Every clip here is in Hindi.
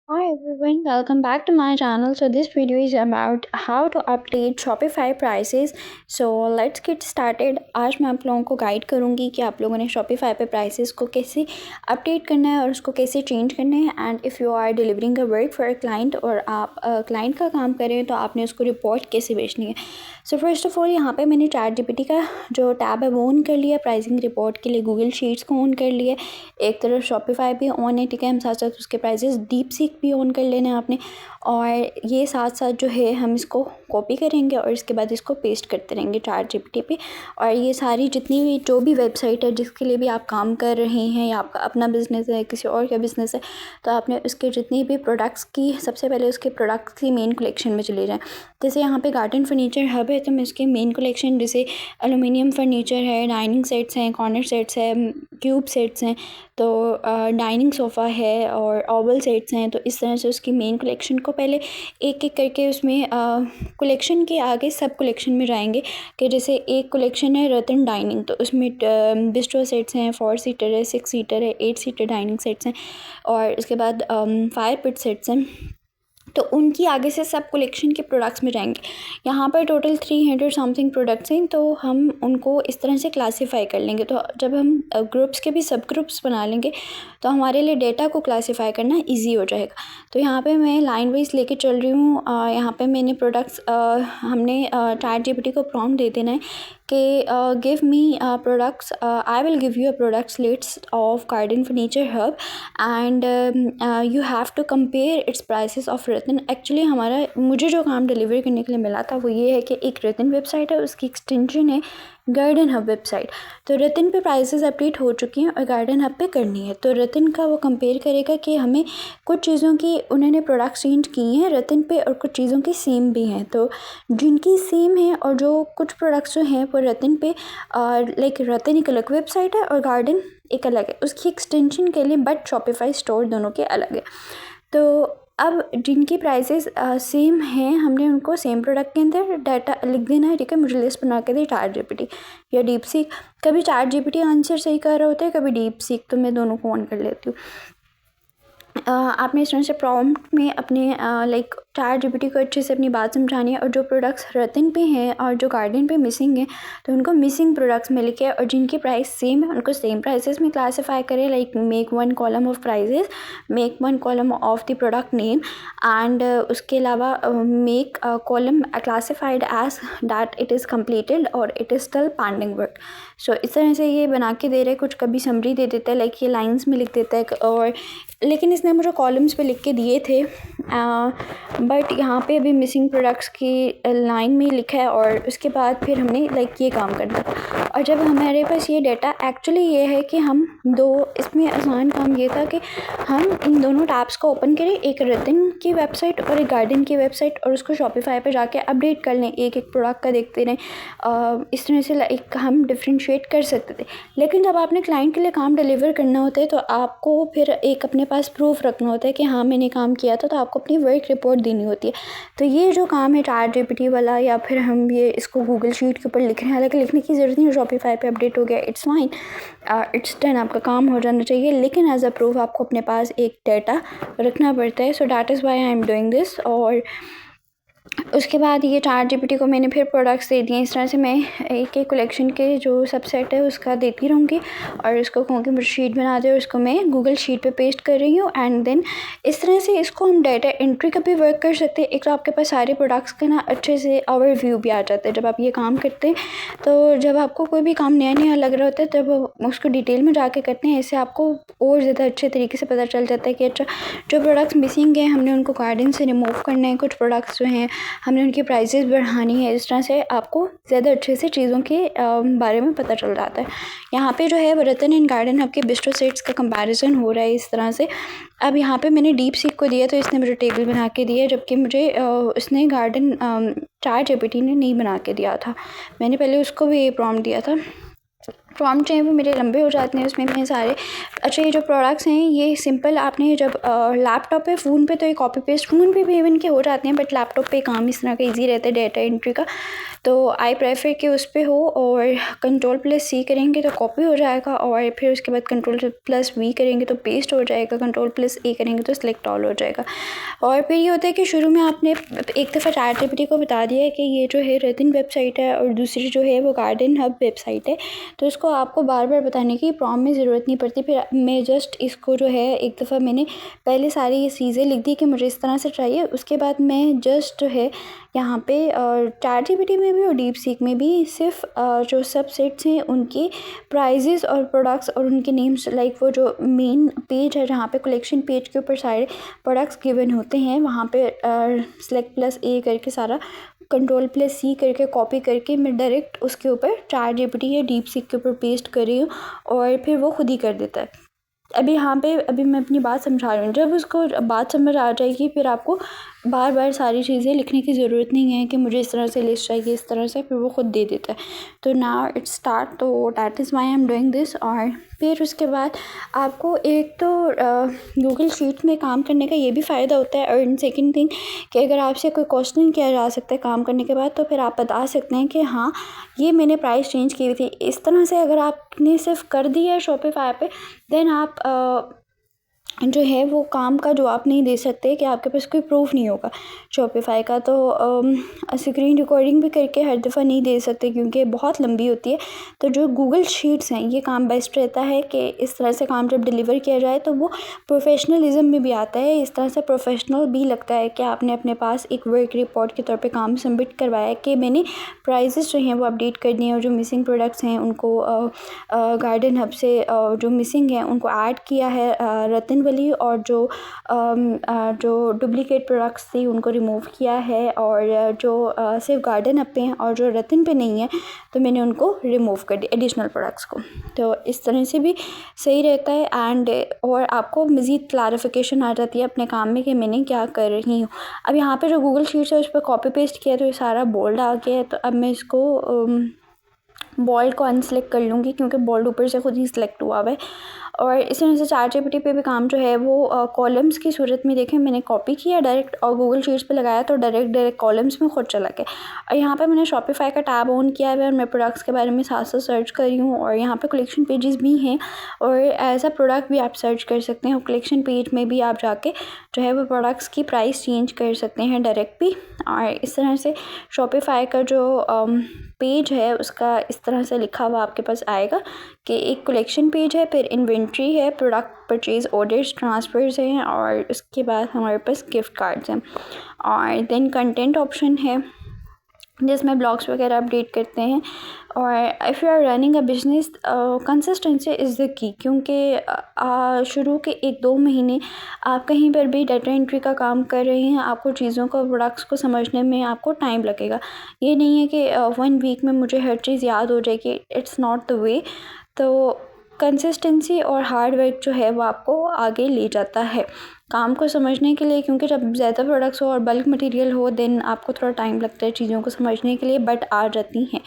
Hi everyone, welcome back to my channel. So this video is about how to update Shopify prices. So let's get started. आज मैं आप लोगों को गाइड करूँगी कि आप लोगों ने Shopify पे prices को कैसे अपडेट करना है और उसको कैसे चेंज करना है. And if you are delivering a work for a client और आप क्लाइंट का काम कर रहे हैं तो आपने उसको रिपोर्ट कैसे भेजनी है. सो फर्स्ट ऑफ ऑल यहाँ पे मैंने ChatGPT का जो टैब है वो ऑन कर लिया. प्राइसिंग रिपोर्ट के लिए गूगल शीट्स को ऑन कर लिया. एक तरफ Shopify भी ऑन है, ठीक है. हम साथ साथ उसके प्राइसेस DeepSeek भी ऑन कर लेना है आपने. और ये साथ साथ जो है हम इसको कॉपी करेंगे और इसके बाद इसको पेस्ट करते रहेंगे ChatGPT पे. और ये सारी जितनी भी जो भी वेबसाइट है जिसके लिए भी आप काम कर रहे हैं या आपका अपना बिज़नेस है, किसी और का बिज़नेस है, तो आपने उसके जितनी भी प्रोडक्ट्स की सबसे पहले उसके प्रोडक्ट्स की मेन कलेक्शन में चले जाएँ. जैसे यहाँ पे गार्डन फर्नीचर हब है तो मैं उसके मेन कलेक्शन जैसे एलुमिनियम फर्नीचर है, डाइनिंग सेट्स हैं, कॉर्नर सेट्स हैं, क्यूब सेट्स हैं, तो डाइनिंग सोफ़ा है और ओवल सेट्स हैं. तो इस तरह से उसकी मेन कलेक्शन को पहले एक एक करके उसमें कलेक्शन के आगे सब कलेक्शन में जाएंगे. कि जैसे एक कलेक्शन है रतन डाइनिंग, तो उसमें बिस्ट्रो सेट्स हैं, 4 सीटर है, 6 सीटर है, 8 सीटर डाइनिंग सेट्स हैं. और इसके बाद फायर पिट सेट्स हैं. तो उनकी आगे से सब कलेक्शन के प्रोडक्ट्स में जाएंगे. यहाँ पर टोटल 300 समथिंग प्रोडक्ट्स हैं, तो हम उनको इस तरह से क्लासीफाई कर लेंगे. तो जब हम ग्रुप्स के भी सब ग्रुप्स बना लेंगे तो हमारे लिए डेटा को क्लासीफाई करना इजी हो जाएगा. तो यहाँ पे मैं लाइन वाइज लेके चल रही हूँ. यहाँ पे मैंने प्रोडक्ट्स हमने ChatGPT को प्रॉम्प्ट दे देना है कि give me products, I will give you a products list of garden furniture hub and you have to compare its prices of rattan. Actually मुझे जो काम डिलीवर करने के लिए मिला था वो ये है कि एक रतन वेबसाइट है, उसकी एक्सटेंशन है गार्डन हब वेबसाइट. तो रतन पे प्राइसेस अपडेट हो चुकी हैं और गार्डन हब पे करनी है. तो रतन का वो कंपेयर करेगा कि हमें कुछ चीज़ों की उन्होंने प्रोडक्ट चेंज किए हैं रतन पे और कुछ चीज़ों की सेम भी हैं. तो जिनकी सेम है और जो कुछ प्रोडक्ट्स जो हैं वो रतन पे लाइक रतन एक अलग वेबसाइट है और गार्डन एक अलग है, उसकी एक्सटेंशन के लिए, बट शॉपिफाई स्टोर दोनों के अलग है. तो अब जिनकी प्राइसेस सेम हैं हमने उनको सेम प्रोडक्ट के अंदर डाटा लिख देना है, ठीक है. मुझे लिस्ट बना के दी ChatGPT या DeepSeek. कभी ChatGPT आंसर सही कर रहा होता है, कभी DeepSeek, तो मैं दोनों को ऑन कर लेती हूँ. आपने इस तरह से प्रॉम्प्ट में अपने लाइक ChatGPT को अच्छे से अपनी बात समझानी है. और जो प्रोडक्ट्स रतन पे हैं और जो गार्डन पे मिसिंग है तो उनको मिसिंग प्रोडक्ट्स में लिखे और जिनकी प्राइस सेम है उनको सेम प्राइसेस में क्लासीफाई करें. Like make 1 column of prices, make 1 column of the product name and उसके अलावा make column classified as that it is completed और it is still pending work. So इस तरह से ये बना के दे रहे हैं. कुछ कभी समरी दे देता है, लाइक ये लाइन्स में लिख देता है. और लेकिन इसने मुझे कॉलम्स पे लिख के दिए थे, बट यहाँ पे अभी मिसिंग प्रोडक्ट्स की लाइन में लिखा है. और उसके बाद फिर हमने लाइक ये काम करना. और जब हमारे पास ये डाटा एक्चुअली ये है कि हम दो, इसमें आसान काम ये था कि हम इन दोनों टैब्स को ओपन करें, एक रतन की वेबसाइट और एक गार्डन की वेबसाइट, और उसको शॉपिफाई पे जाके अपडेट कर लें, एक एक प्रोडक्ट का देखते रहें. इस तरह से लाइक हम डिफ्रेंशिएट कर सकते थे. लेकिन जब आपने क्लाइंट के लिए काम डिलीवर करना होता है तो आपको फिर एक अपने पास प्रूफ रखना होता है कि हाँ मैंने काम किया था, तो आपको अपनी वर्क रिपोर्ट देनी होती है. तो ये जो काम है ChatGPT वाला, या फिर हम ये इसको गूगल शीट के ऊपर लिख रहे हैं, हालांकि लिखने की ज़रूरत नहीं है, शॉपिफाई पे अपडेट हो गया, इट्स फाइन, इट्स डन, आपका काम हो जाना चाहिए. लेकिन एज अ प्रूफ आपको अपने पास एक डाटा रखना पड़ता है. So that is why I am doing this. और उसके बाद ये ChatGPT को मैंने फिर प्रोडक्ट्स दे दिए. इस तरह से मैं एक एक कलेक्शन के जो सबसेट है उसका देती रहूँगी और उसको कहूँगी मुझे शीट बना दे और उसको मैं गूगल शीट पे पेस्ट कर रही हूँ. एंड देन इस तरह से इसको हम डाटा एंट्री का भी वर्क कर सकते हैं. एक तो आपके पास सारे प्रोडक्ट्स का ना अच्छे से ओवरव्यू भी आ जाता है जब आप ये काम करते हैं. तो जब आपको कोई भी काम नया नया लग रहा होता है तब उसको डिटेल में जाके करते हैं. इससे आपको और ज़्यादा अच्छे तरीके से पता चल जाता है कि अच्छा जो प्रोडक्ट्स मिसिंग हैं हमने उनको गार्डन से रिमूव करना है, कुछ प्रोडक्ट्स जो हैं हमने उनकी प्राइसेस बढ़ानी है. इस तरह से आपको ज़्यादा अच्छे से चीज़ों के बारे में पता चल जाता है. यहाँ पे जो है रतन एंड गार्डन हब के बिस्ट्रो सेट्स का कंपैरिजन हो रहा है इस तरह से. अब यहाँ पे मैंने DeepSeek को दिया तो इसने मुझे टेबल बना के दिया, जबकि मुझे इसने गार्डन ChatGPT ने नहीं बना के दिया था. मैंने पहले उसको भी ये प्रॉम्प्ट दिया था. प्रॉम्प्ट हैं वो मेरे लंबे हो जाते हैं उसमें मैं सारे। अच्छा, ये जो प्रोडक्ट्स हैं ये सिंपल आपने जब लैपटॉप पे, फ़ोन पे तो ये कॉपी पेस्ट फ़ोन पे भी इवन के हो जाते हैं, बट लैपटॉप पे काम इस तरह का इजी रहता है डेटा एंट्री का, तो आई प्रेफर कि उस पर हो। और Ctrl+C करेंगे तो कॉपी हो जाएगा, और फिर उसके बाद Ctrl+V करेंगे तो पेस्ट हो जाएगा, Ctrl+A करेंगे तो सिलेक्ट ऑल हो जाएगा। और फिर ये होता है कि शुरू में आपने एक दफ़ा ChatGPT को बता दिया है कि ये जो है रतिन वेबसाइट है और दूसरी जो है वो गार्डन हब वेबसाइट है, तो इसको आपको बार बार बताने की प्रॉम्प्ट में ज़रूरत नहीं पड़ती। फिर मैं जस्ट इसको जो है एक दफ़ा मैंने पहले सारी ये चीज़ें लिख दी कि मुझे इस तरह से चाहिए, उसके बाद मैं जस्ट जो है यहाँ पे ChatGPT में भी और DeepSeek में भी सिर्फ जो सबसेट्स हैं उनकी प्राइजेस और प्रोडक्ट्स और उनके नेम्स, लाइक वो जो मेन पेज है जहाँ पे कलेक्शन पेज के ऊपर सारे प्रोडक्ट्स गिवन होते हैं, वहाँ पे select+A करके सारा Ctrl+C करके कॉपी करके मैं डायरेक्ट उसके ऊपर ChatGPT या DeepSeek के ऊपर पेस्ट कर रही हूँ और फिर वो खुद ही कर देता है। अभी यहाँ पे अभी मैं अपनी बात समझा रही हूँ, जब उसको बात समझ आ जाएगी फिर आपको बार बार सारी चीज़ें लिखने की ज़रूरत नहीं है कि मुझे इस तरह से लिस्ट चाहिए इस तरह से, फिर वो खुद दे देता है। तो नाउ इट्स स्टार्ट, तो that is why I am doing this. और फिर उसके बाद आपको एक तो गूगल शीट्स में काम करने का ये भी फ़ायदा होता है, और सेकंड थिंग कि अगर आपसे कोई क्वेश्चन किया जा सकता है काम करने के बाद, तो फिर आप बता सकते हैं कि हाँ ये मैंने प्राइस चेंज की हुई थी। इस तरह से अगर आपने सिर्फ कर दिया है शॉपिफाई पे, देन आप जो है वो काम का जवाब नहीं दे सकते कि आपके पास कोई प्रूफ नहीं होगा शॉपिफाई का। तो स्क्रीन रिकॉर्डिंग भी करके हर दफ़ा नहीं दे सकते क्योंकि बहुत लंबी होती है। तो जो गूगल शीट्स हैं ये काम बेस्ट रहता है कि इस तरह से काम जब डिलीवर किया जाए तो वो प्रोफेशनलिज्म में भी आता है, इस तरह से प्रोफेशनल भी लगता है कि आपने अपने पास एक वर्क रिपोर्ट के तौर पे काम सबमिट करवाया है कि मैंने प्राइजेस जो हैं वो अपडेट कर दिए हैं और जो मिसिंग प्रोडक्ट्स हैं उनको गार्डन हब से जो मिसिंग हैं उनको ऐड किया है रतन वाली, और जो डुप्लीकेट प्रोडक्ट्स थी उनको रिमूव किया है, और जो सिर्फ गार्डन हब पे हैं और जो रतन पे नहीं है तो मैंने उनको रिमूव कर दिया एडिशनल प्रोडक्ट्स को। तो इस तरह से भी सही रहता है एंड और आपको मज़ीद क्लैरिफिकेशन आ जाती है अपने काम में कि मैंने क्या कर रही हूँ। अब यहाँ पे जो गूगल शीट्स है उस पर कॉपी पेस्ट किया तो ये सारा बोल्ड आ गया है, तो अब मैं इसको बोल्ड को अनसेलेक्ट कर लूँगी क्योंकि बोल्ड ऊपर से खुद ही सिलेक्ट हुआ है। और इस तरह से ChatGPT पे भी काम जो है वो कॉलम्स की सूरत में देखें मैंने कॉपी किया डायरेक्ट और गूगल शीट्स पे लगाया तो डायरेक्ट कॉलम्स में खुद चला गया। और यहाँ पे मैंने शॉपिफाई का टैब ऑन किया है और मैं प्रोडक्ट्स के बारे में साथ साथ सर्च कर रही हूँ, और यहाँ पे कलेक्शन पेजेस भी हैं और एज अ प्रोडक्ट भी आप सर्च कर सकते हैं। और कलेक्शन पेज में भी आप जाके जो है वो प्रोडक्ट्स की प्राइस चेंज कर सकते हैं डायरेक्ट भी। और इस तरह से शॉपिफाई का जो पेज है उसका इस तरह से लिखा हुआ आपके पास आएगा कि एक कलेक्शन पेज है, फिर इन्वेंट्री है, प्रोडक्ट परचेज ऑर्डर्स ट्रांसफ़र्स हैं, और उसके बाद हमारे पास गिफ्ट कार्ड्स हैं, और देन कंटेंट ऑप्शन है जिसमें ब्लॉग्स वगैरह अपडेट करते हैं। और if you are running a business consistency is the key, क्योंकि शुरू के 1-2 महीने आप कहीं पर भी डाटा एंट्री का काम कर रहे हैं, आपको चीज़ों को प्रोडक्ट्स को समझने में आपको टाइम लगेगा। ये नहीं है कि 1 वीक में मुझे हर चीज़ याद हो जाएगी, इट्स नॉट द वे। तो कंसिस्टेंसी और हार्ड वर्क जो है वो आपको आगे ले जाता है काम को समझने के लिए, क्योंकि जब ज़्यादा प्रोडक्ट्स हो और बल्क मटेरियल हो देन आपको थोड़ा टाइम लगता है चीज़ों को समझने के लिए, बट आ जाती हैं।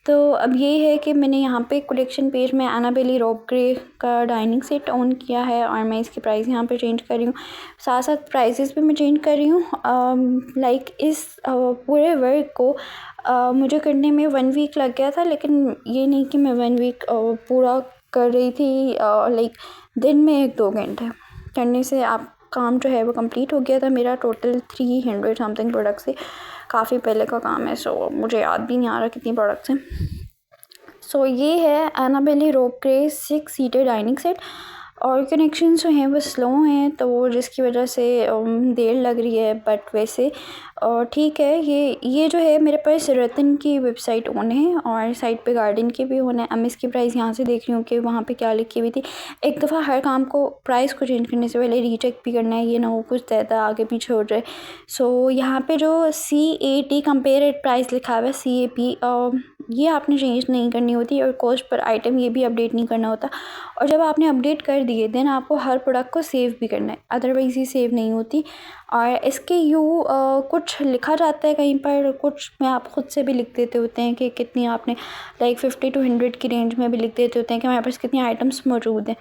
तो अब ये है कि मैंने यहाँ पे कलेक्शन पेज में एनाबेली रोप ग्रे का डाइनिंग सेट ऑन किया है और मैं इसकी प्राइस यहाँ पे चेंज कर रही हूँ, साथ साथ प्राइसेस भी मैं चेंज कर रही हूँ। लाइक इस पूरे वर्क को मुझे करने में 1 वीक लग गया था, लेकिन ये नहीं कि मैं 1 वीक पूरा कर रही थी, लाइक दिन में 1-2 घंटे करने से आप काम जो है वो कंप्लीट हो गया था मेरा। टोटल 300 समथिंग प्रोडक्ट्स से काफ़ी पहले का काम है, सो मुझे याद भी नहीं आ रहा कितनी प्रोडक्ट्स हैं। सो ये है एनाबेली रोप ग्रे 6 सीटर डाइनिंग सेट, और कनेक्शन जो हैं वो स्लो हैं तो जिसकी वजह से देर लग रही है, बट वैसे ठीक है। ये जो है मेरे पास रतन की वेबसाइट ऑन है और साइट पे गार्डन की भी ऑन है। अब मैं इसकी प्राइस यहाँ से देख रही हूँ कि वहाँ पे क्या लिखी हुई थी। एक दफ़ा हर काम को प्राइस को चेंज करने से पहले रीचेक भी करना है, ये ना हो कुछ ज़्यादा आगे पीछे हो जाए। सो यहाँ पे जो CAT कंपेयर एट प्राइस लिखा हुआ है, CAP ये आपने चेंज नहीं करनी होती, और कॉस्ट पर आइटम ये भी अपडेट नहीं करना होता। और जब आपने अपडेट कर दिए देन आपको हर प्रोडक्ट को सेव भी करना है, अदरवाइज़ ये सेव नहीं होती। और इसके कुछ लिखा जाता है कहीं पर, कुछ में आप ख़ुद से भी लिख देते होते हैं कि कितनी आपने लाइक 50 to 100 की रेंज में भी लिख देते होते हैं कि हमारे पास कितनी आइटम्स मौजूद हैं।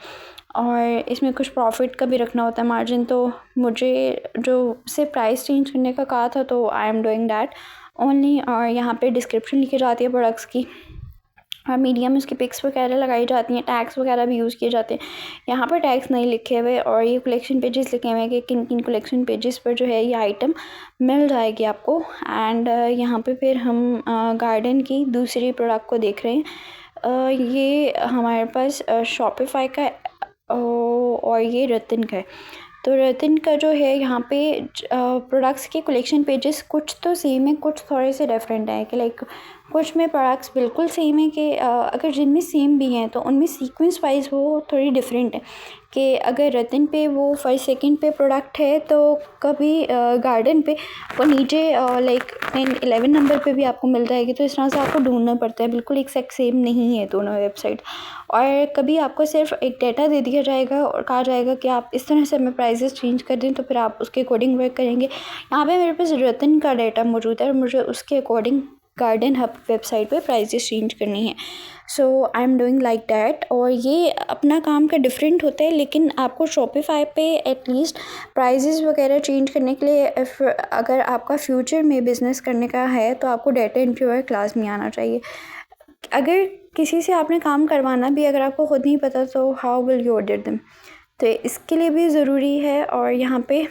और इसमें कुछ प्रॉफिट का भी रखना होता है मार्जिन। तो मुझे जो से प्राइस चेंज करने का कहा था तो आई एम डूइंग दैट ओनली। और यहाँ पे डिस्क्रिप्शन लिखी जाती है प्रोडक्ट्स की, और मीडिया में उसकी पिक्स वगैरह लगाई जाती हैं, टैग्स वगैरह भी यूज़ किए जाते हैं। यहाँ पर टैग्स नहीं लिखे हुए, और ये कलेक्शन पेजेस लिखे हुए हैं कि किन किन कलेक्शन पेजेस पर जो है ये आइटम मिल जाएगी आपको। एंड यहाँ पे फिर हम गार्डन की दूसरी प्रोडक्ट को देख रहे हैं। ये हमारे पास शॉपिफाई का और ये रतन का है। तो रतन का जो है यहाँ पे प्रोडक्ट्स के कलेक्शन पेजेस कुछ तो सेम है, कुछ थोड़े से डिफरेंट है कि लाइक कुछ में प्रोडक्ट्स बिल्कुल सेम है कि अगर जिनमें सेम भी हैं तो उनमें सीक्वेंस वाइज वो थोड़ी डिफरेंट है। कि अगर रतन पे वो फर्स्ट सेकंड पे प्रोडक्ट है तो कभी गार्डन पे वो नीचे लाइक 10-11 नंबर पे भी आपको मिल जाएगी। तो इस तरह से आपको ढूंढना पड़ता है, बिल्कुल एक सेम नहीं है दोनों वेबसाइट। और कभी आपको सिर्फ एक डाटा दे दिया जाएगा और कहा जाएगा कि आप इस तरह से हमें प्राइजेस चेंज कर दें, तो फिर आप उसके अकॉर्डिंग वर्क करेंगे। यहाँ पे मेरे पास रतन का डाटा मौजूद है और मुझे उसके अकॉर्डिंग गार्डन हब वेबसाइट पे प्राइजेस चेंज करनी है। So I am doing like that. और ये अपना काम का डिफरेंट होता है, लेकिन आपको शॉपिफाई पे एटलीस्ट प्राइजेस वगैरह चेंज करने के लिए अगर आपका फ्यूचर में बिज़नेस करने का है तो आपको डाटा एंट्री वाली क्लास में आना चाहिए। अगर किसी से आपने काम करवाना भी अगर आपको ख़ुद नहीं पता तो how will you order them, तो इसके लिए भी ज़रूरी है। और यहाँ पे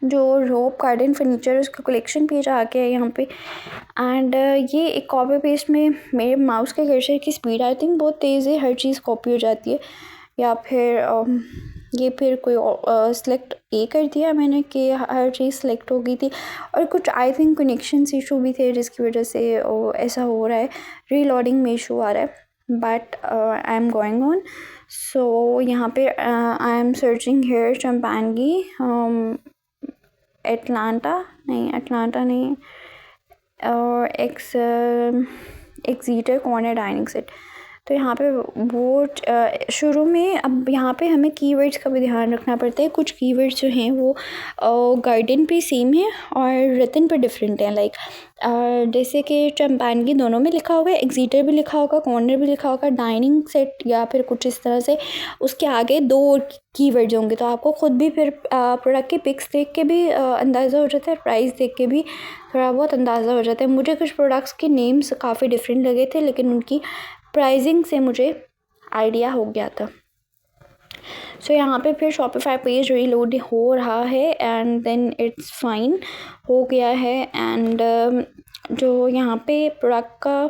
जो रोप गार्डन फर्नीचर उसका कलेक्शन पेज आ गया है यहाँ पे। एंड ये एक कॉपी पेस्ट में मेरे माउस के कर्सर की स्पीड आई थिंक बहुत तेज़ है, हर चीज़ कॉपी हो जाती है। या फिर ये फिर कोई सिलेक्ट कर दिया मैंने कि हर चीज़ सेलेक्ट हो गई थी, और कुछ आई थिंक कनेक्शंस इशू भी थे जिसकी वजह से ऐसा हो रहा है, रीलोडिंग में इशू आ रहा है। But I am going on. So यहाँ पे आई एम सर्चिंग हेयर चंपांगी अटलांटा नहीं और एक्सीटर कॉर्नर डाइनिंग सेट। तो यहाँ पे वो शुरू में, अब यहाँ पे हमें कीवर्ड्स का भी ध्यान रखना पड़ता है। कुछ कीवर्ड्स जो हैं वो गार्डन पे सेम है और रतन पे डिफरेंट हैं। लाइक जैसे कि चंपानगी दोनों में लिखा होगा, एक्सीटर भी लिखा होगा, कॉर्नर भी लिखा होगा, डाइनिंग सेट या फिर कुछ इस तरह से उसके आगे दो कीवर्ड्स होंगे। तो आपको ख़ुद भी फिर प्रोडक्ट की पिक्स देख के भी अंदाज़ा हो जाता है, प्राइस देख के भी थोड़ा बहुत अंदाज़ा हो जाता है। मुझे कुछ प्रोडक्ट्स के नेम्स काफ़ी डिफरेंट लगे थे, लेकिन उनकी प्राइसिंग से मुझे आइडिया हो गया था। सो यहाँ पे फिर शॉपिफाई पेज रीलोड हो रहा है एंड देन इट्स फाइन हो गया है। एंड जो यहाँ पे प्रोडक्ट का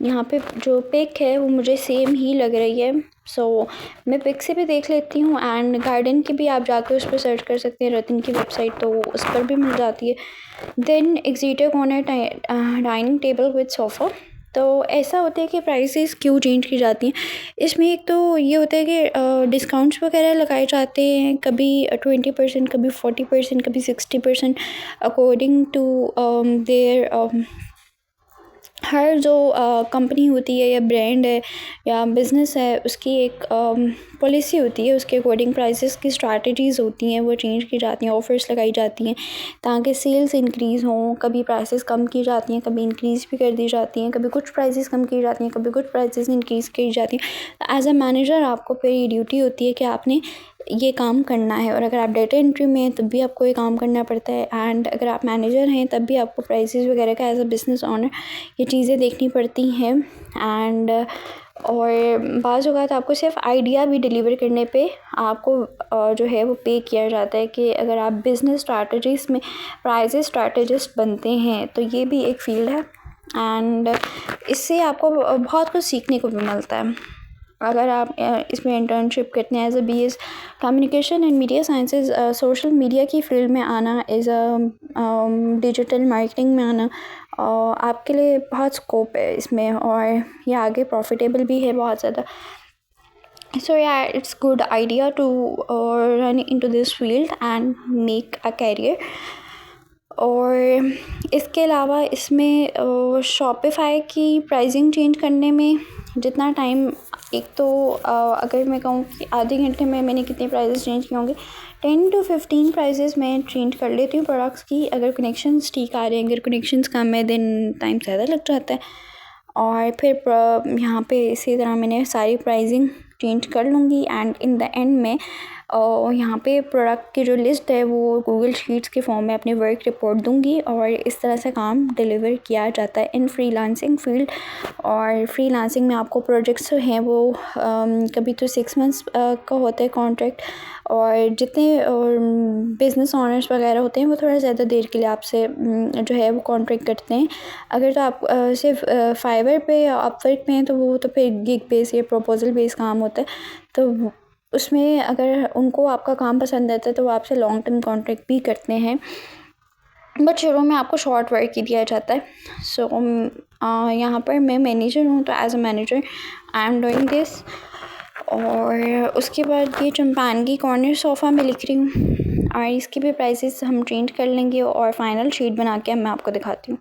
यहाँ पे जो पिक है वो मुझे सेम ही लग रही है। सो मैं पिक से भी देख लेती हूँ, एंड गार्डन की भी आप जाकर उस पर सर्च कर सकते हैं, रतन की वेबसाइट, तो उस पर भी मिल जाती है। Then Exeter corner dining table with sofa. तो ऐसा होता है कि प्राइसेस क्यों चेंज की जाती हैं, इसमें एक तो ये होता है कि डिस्काउंट्स वगैरह लगाए जाते हैं, कभी 20%, कभी 40%, कभी 60% अकॉर्डिंग टू देयर हर जो कंपनी होती है या ब्रांड है या बिज़नेस है उसकी एक पॉलिसी होती है, उसके अकॉर्डिंग प्राइसेस की स्ट्रैटेजीज़ होती हैं वो चेंज की जाती हैं, ऑफ़र्स लगाई जाती हैं ताकि सेल्स इंक्रीज़ हों। कभी प्राइसेस कम की जाती हैं, कभी इंक्रीज़ भी कर दी जाती हैं, कभी कुछ प्राइसेस कम की जाती हैं, कभी कुछ प्राइसेस इंक्रीज़ की जाती हैं। एज अ मैनेजर आपको फिर ये ड्यूटी होती है कि आपने ये काम करना है, और अगर आप डाटा एंट्री में हैं तब भी आपको ये काम करना पड़ता है, एंड अगर आप मैनेजर हैं तब भी आपको प्राइसेस वगैरह का एज अ बिज़नेस ऑनर ये चीज़ें देखनी पड़ती हैं। एंड और बाज़ औक़ात आपको सिर्फ आइडिया भी डिलीवर करने पे आपको जो है वो पे किया जाता है कि अगर आप बिज़नेस स्ट्रैटेजीज़ में प्राइसेस स्ट्रैटेजिस्ट बनते हैं तो ये भी एक फ़ील्ड है, एंड इससे आपको बहुत कुछ सीखने को भी मिलता है। अगर आप इसमें इंटर्नशिप करते हैं as a BS communication and media sciences, social media की फील्ड में आना, एज अ डिजिटल मार्केटिंग में आना, आपके लिए बहुत स्कोप है इसमें, और ये आगे प्रॉफिटेबल भी है बहुत ज़्यादा। So yeah, it's good idea to run into this field and make a career। और इसके अलावा इसमें शॉपिफ़ाई की प्राइसिंग चेंज करने में जितना टाइम, एक तो अगर मैं कहूँ कि आधे घंटे में मैंने कितने प्राइसेस चेंज किए होंगे, 10 to 15 प्राइसेस मैं चेंज कर लेती हूँ प्रोडक्ट्स की। अगर कनेक्शंस ठीक आ रहे हैं, अगर कनेक्शंस कम है देन टाइम ज़्यादा लग जाता है। और फिर यहाँ पे इसी तरह मैंने सारी प्राइसिंग चेंज कर लूँगी एंड इन द एंड में यहाँ पे प्रोडक्ट की जो लिस्ट है वो गूगल शीट्स के फॉर्म में अपनी वर्क रिपोर्ट दूँगी और इस तरह से काम डिलीवर किया जाता है इन फ्रीलांसिंग फील्ड। और फ्रीलांसिंग में आपको प्रोजेक्ट्स हैं वो कभी तो 6 मंथ्स का होता है कॉन्ट्रैक्ट, और जितने बिज़नेस ऑनर्स वगैरह होते हैं वो थोड़ा ज़्यादा देर के लिए आपसे जो है वो कॉन्ट्रैक्ट करते हैं। अगर तो आप सिर्फ फाइवर पे या अपवर्क पे हैं तो वो तो फिर गिग बेस या प्रपोजल बेस काम होता है, तो उसमें अगर उनको आपका काम पसंद आता है तो वो आपसे लॉन्ग टर्म कॉन्ट्रैक्ट भी करते हैं, बट शुरू में आपको शॉर्ट वर्क ही दिया जाता है। सो यहाँ पर मैं मैनेजर हूँ, तो as a manager I am doing this. और उसके बाद ये चंपानगी कॉर्नर सोफ़ा मैं लिख रही हूँ और इसकी भी प्राइसेस हम चेंज कर लेंगे और फाइनल शीट बना के मैं आपको दिखाती हूँ।